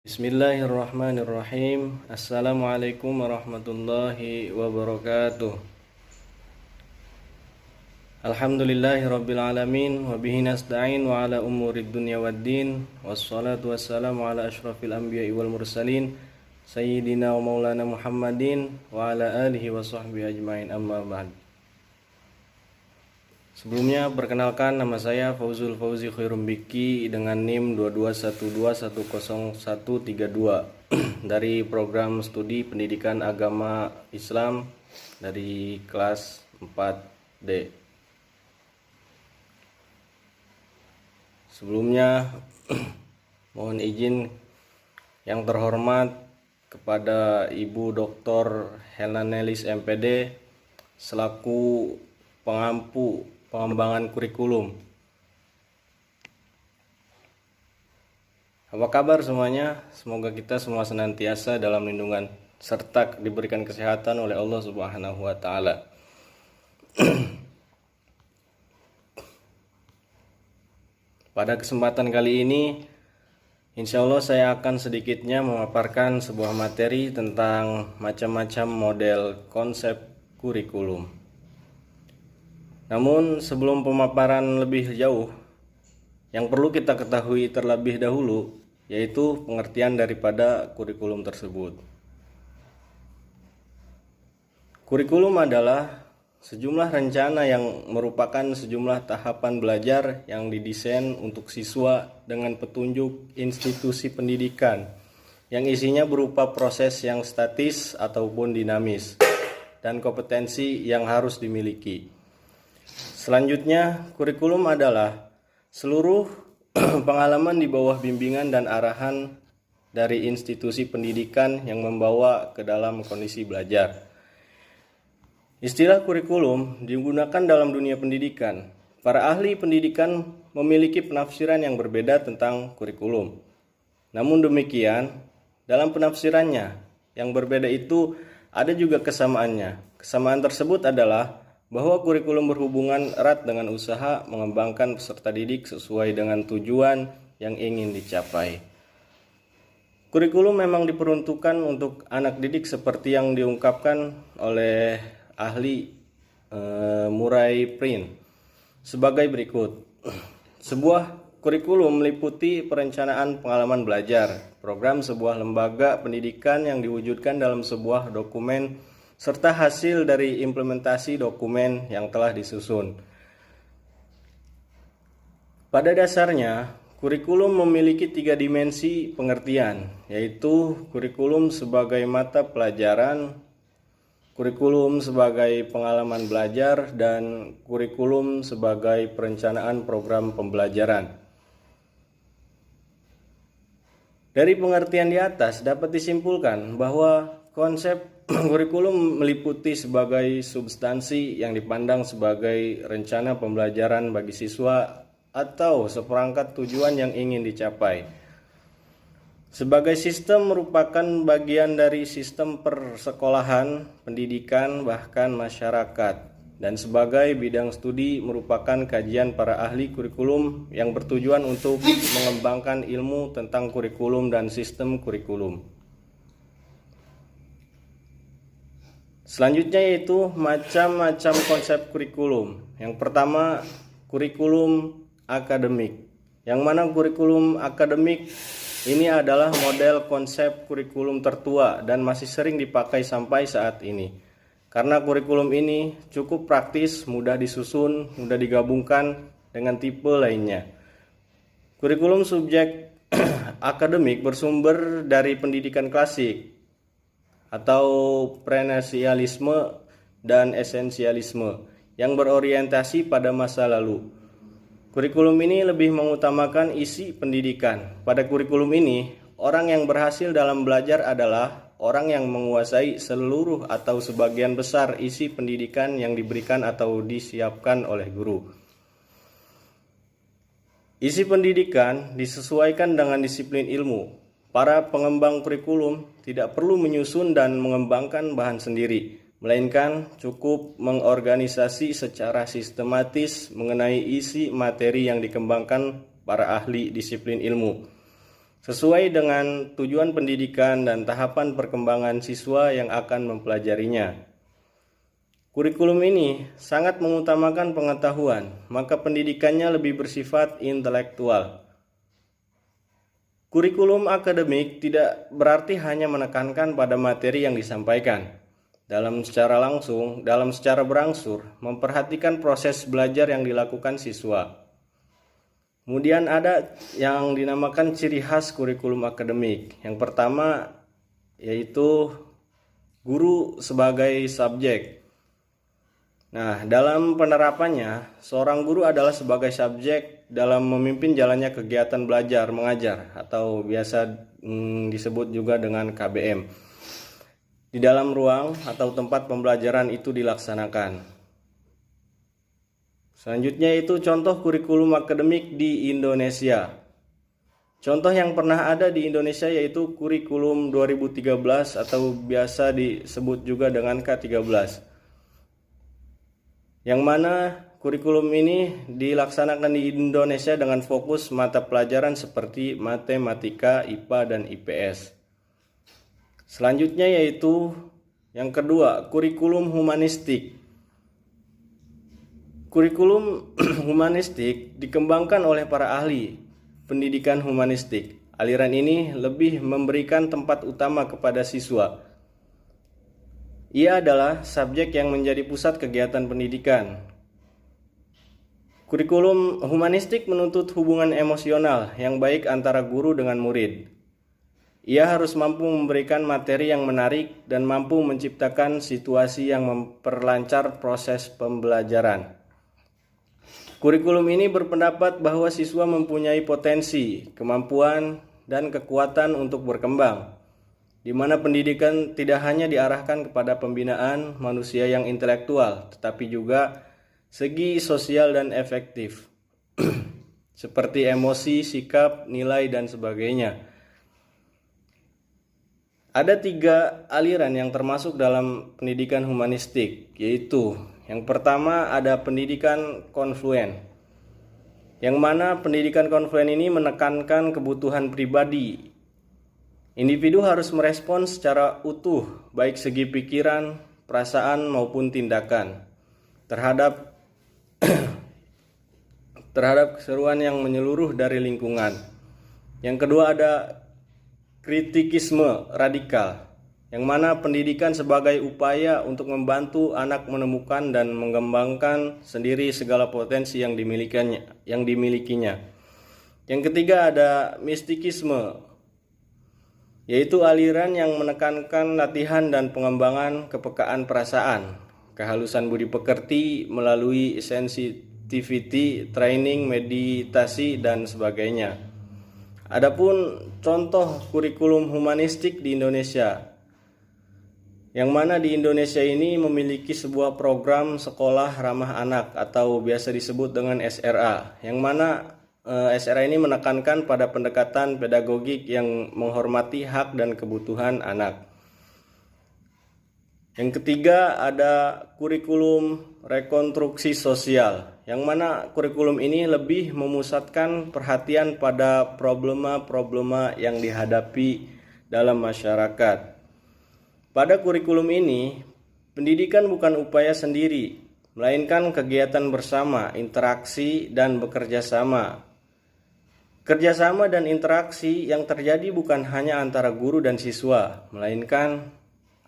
Bismillahirrahmanirrahim. Assalamualaikum warahmatullahi wabarakatuh. Alhamdulillahirabbil alamin wa bihi nasta'in wa ala umurid dunya waddin. Wassalatu wassalamu ala asyrafil anbiya'i wal mursalin sayyidina wa maulana Muhammadin wa ala alihi wa sahbihi ajmain, amma ba'd. Sebelumnya perkenalkan, nama saya Fauzul Fauzi Khairum Biki dengan NIM 2212100132 dari program studi pendidikan agama Islam dari kelas 4D. Sebelumnya mohon izin yang terhormat kepada Ibu Dr. Helanelis MPD selaku pengampu pengembangan kurikulum. Apa kabar semuanya? Semoga kita semua senantiasa dalam lindungan serta diberikan kesehatan oleh Allah Subhanahu wa taala. Pada kesempatan kali ini, insya Allah saya akan sedikitnya memaparkan sebuah materi tentang macam-macam model konsep kurikulum. Namun sebelum pemaparan lebih jauh, yang perlu kita ketahui terlebih dahulu yaitu pengertian daripada kurikulum tersebut. Kurikulum adalah sejumlah rencana yang merupakan sejumlah tahapan belajar yang didesain untuk siswa dengan petunjuk institusi pendidikan yang isinya berupa proses yang statis ataupun dinamis dan kompetensi yang harus dimiliki. Selanjutnya, kurikulum adalah seluruh pengalaman di bawah bimbingan dan arahan dari institusi pendidikan yang membawa ke dalam kondisi belajar. Istilah kurikulum digunakan dalam dunia pendidikan. Para ahli pendidikan memiliki penafsiran yang berbeda tentang kurikulum. Namun demikian, dalam penafsirannya yang berbeda itu ada juga kesamaannya. Kesamaan tersebut adalah bahwa kurikulum berhubungan erat dengan usaha mengembangkan peserta didik sesuai dengan tujuan yang ingin dicapai. Kurikulum memang diperuntukkan untuk anak didik seperti yang diungkapkan oleh ahli Murray Print sebagai berikut. Sebuah kurikulum meliputi perencanaan pengalaman belajar, program sebuah lembaga pendidikan yang diwujudkan dalam sebuah dokumen serta hasil dari implementasi dokumen yang telah disusun. Pada dasarnya, kurikulum memiliki 3 dimensi pengertian, yaitu kurikulum sebagai mata pelajaran, kurikulum sebagai pengalaman belajar, dan kurikulum sebagai perencanaan program pembelajaran. Dari pengertian di atas dapat disimpulkan bahwa konsep kurikulum meliputi sebagai substansi yang dipandang sebagai rencana pembelajaran bagi siswa atau seperangkat tujuan yang ingin dicapai. Sebagai sistem merupakan bagian dari sistem persekolahan, pendidikan, bahkan masyarakat. Dan sebagai bidang studi merupakan kajian para ahli kurikulum yang bertujuan untuk mengembangkan ilmu tentang kurikulum dan sistem kurikulum. Selanjutnya yaitu macam-macam konsep kurikulum. Yang pertama, kurikulum akademik. Yang mana kurikulum akademik ini adalah model konsep kurikulum tertua dan masih sering dipakai sampai saat ini. Karena kurikulum ini cukup praktis, mudah disusun, mudah digabungkan dengan tipe lainnya. Kurikulum subjek akademik bersumber dari pendidikan klasik atau prenasialisme dan esensialisme yang berorientasi pada masa lalu. Kurikulum ini lebih mengutamakan isi pendidikan. Pada kurikulum ini, orang yang berhasil dalam belajar adalah orang yang menguasai seluruh atau sebagian besar isi pendidikan yang diberikan atau disiapkan oleh guru. Isi pendidikan disesuaikan dengan disiplin ilmu. Para pengembang kurikulum tidak perlu menyusun dan mengembangkan bahan sendiri, melainkan cukup mengorganisasi secara sistematis mengenai isi materi yang dikembangkan para ahli disiplin ilmu. sesuai dengan tujuan pendidikan dan tahapan perkembangan siswa yang akan mempelajarinya. Kurikulum ini sangat mengutamakan pengetahuan, maka pendidikannya lebih bersifat intelektual. Kurikulum akademik tidak berarti hanya menekankan pada materi yang disampaikan. Dalam secara berangsur, memperhatikan proses belajar yang dilakukan siswa. Kemudian ada yang dinamakan ciri khas kurikulum akademik. Yang pertama yaitu guru sebagai subjek. Nah, dalam penerapannya, seorang guru adalah sebagai subjek dalam memimpin jalannya kegiatan belajar mengajar atau biasa disebut juga dengan KBM. Di dalam ruang atau tempat pembelajaran itu dilaksanakan. Selanjutnya itu contoh kurikulum akademik di Indonesia. Contoh yang pernah ada di Indonesia yaitu kurikulum 2013 atau biasa disebut juga dengan K13. Yang mana kurikulum ini dilaksanakan di Indonesia dengan fokus mata pelajaran seperti matematika, IPA, dan IPS. Selanjutnya yaitu yang kedua, kurikulum humanistik. Kurikulum humanistik dikembangkan oleh para ahli pendidikan humanistik. Aliran ini lebih memberikan tempat utama kepada siswa. Ia adalah subjek yang menjadi pusat kegiatan pendidikan. Kurikulum humanistik menuntut hubungan emosional yang baik antara guru dengan murid. Ia harus mampu memberikan materi yang menarik dan mampu menciptakan situasi yang memperlancar proses pembelajaran. Kurikulum ini berpendapat bahwa siswa mempunyai potensi, kemampuan, dan kekuatan untuk berkembang, di mana pendidikan tidak hanya diarahkan kepada pembinaan manusia yang intelektual, tetapi juga segi sosial dan efektif, seperti emosi, sikap, nilai, dan sebagainya. Ada 3 aliran yang termasuk dalam pendidikan humanistik, yaitu yang pertama ada pendidikan konfluen, yang mana pendidikan konfluen ini menekankan kebutuhan pribadi. Individu harus merespons secara utuh, baik segi pikiran, perasaan, maupun tindakan, terhadap keseruan yang menyeluruh dari lingkungan. Yang kedua ada kritikisme radikal, yang mana pendidikan sebagai upaya untuk membantu anak menemukan dan mengembangkan sendiri segala potensi yang dimilikinya. Yang ketiga ada mistikisme, yaitu aliran yang menekankan latihan dan pengembangan kepekaan perasaan, kehalusan budi pekerti melalui sensitivity training, meditasi, dan sebagainya. Adapun contoh kurikulum humanistik di Indonesia, yang mana di Indonesia ini memiliki sebuah program sekolah ramah anak atau biasa disebut dengan SRA, yang mana SRA ini menekankan pada pendekatan pedagogik yang menghormati hak dan kebutuhan anak. Yang ketiga ada kurikulum rekonstruksi sosial, yang mana kurikulum ini lebih memusatkan perhatian pada problema-problema yang dihadapi dalam masyarakat. Pada kurikulum ini, pendidikan bukan upaya sendiri, melainkan kegiatan bersama, interaksi, dan bekerja sama. Kerjasama dan interaksi yang terjadi bukan hanya antara guru dan siswa, melainkan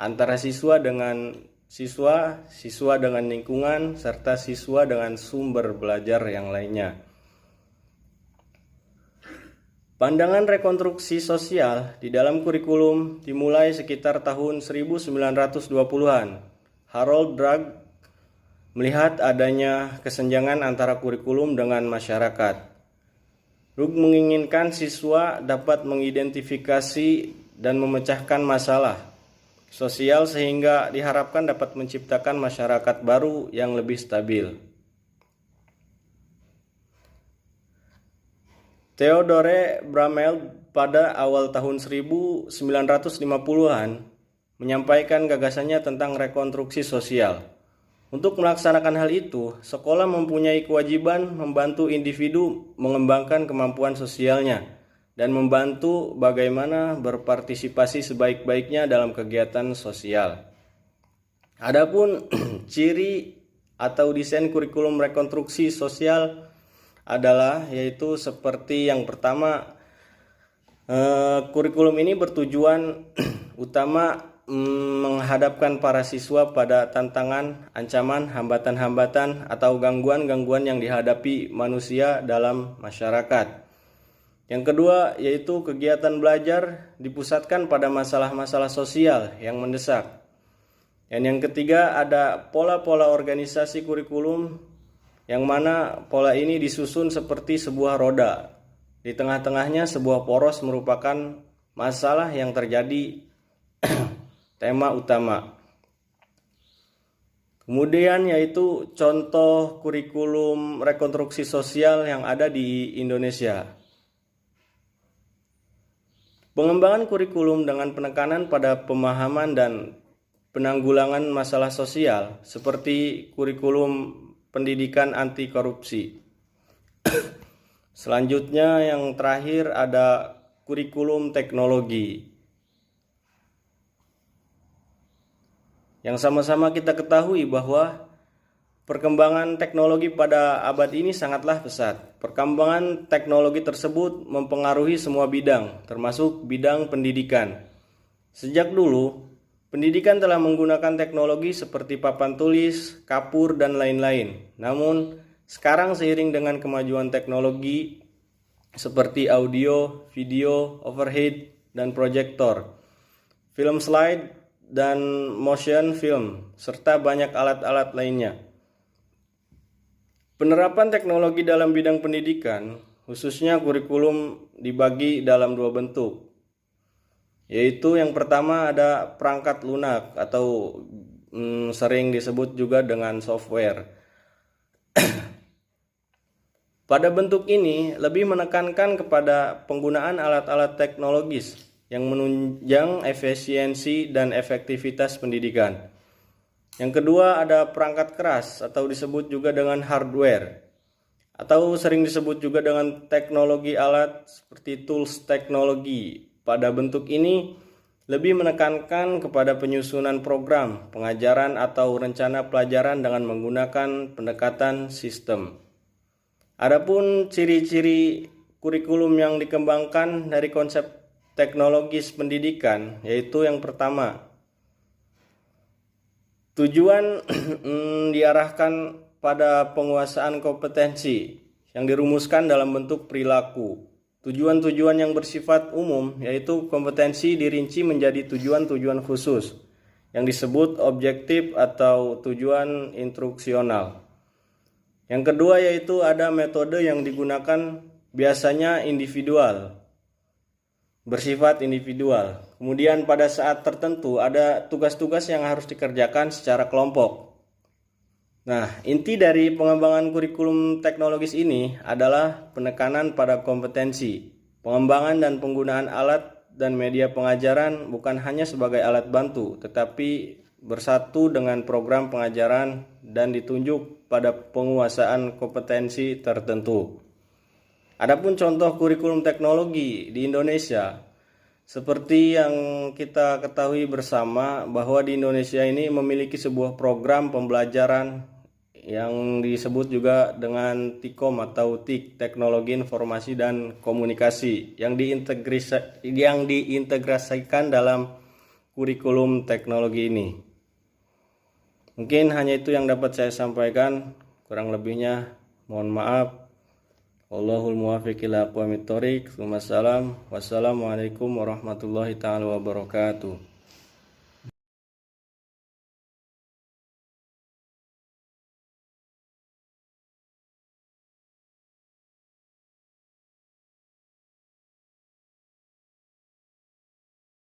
antara siswa dengan siswa, siswa dengan lingkungan, serta siswa dengan sumber belajar yang lainnya. Pandangan rekonstruksi sosial di dalam kurikulum dimulai sekitar tahun 1920-an. Harold Drug melihat adanya kesenjangan antara kurikulum dengan masyarakat. Drug menginginkan siswa dapat mengidentifikasi dan memecahkan masalah sosial sehingga diharapkan dapat menciptakan masyarakat baru yang lebih stabil. Theodore Bramel pada awal tahun 1950-an menyampaikan gagasannya tentang rekonstruksi sosial. Untuk melaksanakan hal itu, sekolah mempunyai kewajiban membantu individu mengembangkan kemampuan sosialnya dan membantu bagaimana berpartisipasi sebaik-baiknya dalam kegiatan sosial. Adapun ciri atau desain kurikulum rekonstruksi sosial adalah yaitu seperti yang pertama, kurikulum ini bertujuan utama menghadapkan para siswa pada tantangan, ancaman, hambatan-hambatan atau gangguan-gangguan yang dihadapi manusia dalam masyarakat. Yang kedua yaitu kegiatan belajar dipusatkan pada masalah-masalah sosial yang mendesak. Dan yang ketiga ada pola-pola organisasi kurikulum yang mana pola ini disusun seperti sebuah roda. Di tengah-tengahnya sebuah poros merupakan masalah yang terjadi tema utama. Kemudian yaitu contoh kurikulum rekonstruksi sosial yang ada di Indonesia. Pengembangan kurikulum dengan penekanan pada pemahaman dan penanggulangan masalah sosial seperti kurikulum pendidikan anti korupsi. Selanjutnya yang terakhir ada kurikulum teknologi. Yang sama-sama kita ketahui bahwa perkembangan teknologi pada abad ini sangatlah pesat. Perkembangan teknologi tersebut mempengaruhi semua bidang, termasuk bidang pendidikan. Sejak dulu, pendidikan telah menggunakan teknologi seperti papan tulis, kapur, dan lain-lain. Namun, sekarang seiring dengan kemajuan teknologi seperti audio, video, overhead, dan proyektor, film slide, dan motion film, serta banyak alat-alat lainnya. Penerapan teknologi dalam bidang pendidikan, khususnya kurikulum, dibagi dalam dua bentuk. Yaitu yang pertama ada perangkat lunak atau sering disebut juga dengan software. Pada bentuk ini lebih menekankan kepada penggunaan alat-alat teknologis yang menunjang efisiensi dan efektivitas pendidikan. Yang kedua ada perangkat keras atau disebut juga dengan hardware, atau sering disebut juga dengan teknologi alat seperti tools teknologi. Pada bentuk ini lebih menekankan kepada penyusunan program, pengajaran atau rencana pelajaran dengan menggunakan pendekatan sistem. Adapun ciri-ciri kurikulum yang dikembangkan dari konsep teknologis pendidikan yaitu yang pertama, tujuan diarahkan pada penguasaan kompetensi yang dirumuskan dalam bentuk perilaku. Tujuan-tujuan yang bersifat umum yaitu kompetensi dirinci menjadi tujuan-tujuan khusus yang disebut objektif atau tujuan instruksional. Yang kedua yaitu ada metode yang digunakan biasanya individual, bersifat individual. Kemudian pada saat tertentu ada tugas-tugas yang harus dikerjakan secara kelompok. Nah, inti dari pengembangan kurikulum teknologis ini adalah penekanan pada kompetensi, pengembangan dan penggunaan alat dan media pengajaran bukan hanya sebagai alat bantu, tetapi bersatu dengan program pengajaran dan ditunjuk pada penguasaan kompetensi tertentu. Adapun contoh kurikulum teknologi di Indonesia, seperti yang kita ketahui bersama bahwa di Indonesia ini memiliki sebuah program pembelajaran yang disebut juga dengan TIKOM atau TIK, Teknologi Informasi dan Komunikasi, yang diintegrasikan dalam kurikulum teknologi ini. Mungkin hanya itu yang dapat saya sampaikan, kurang lebihnya mohon maaf. Wallahul muwaffiq ila aqwamit thoriq. Wassalamualaikum warahmatullahi taala wabarakatuh.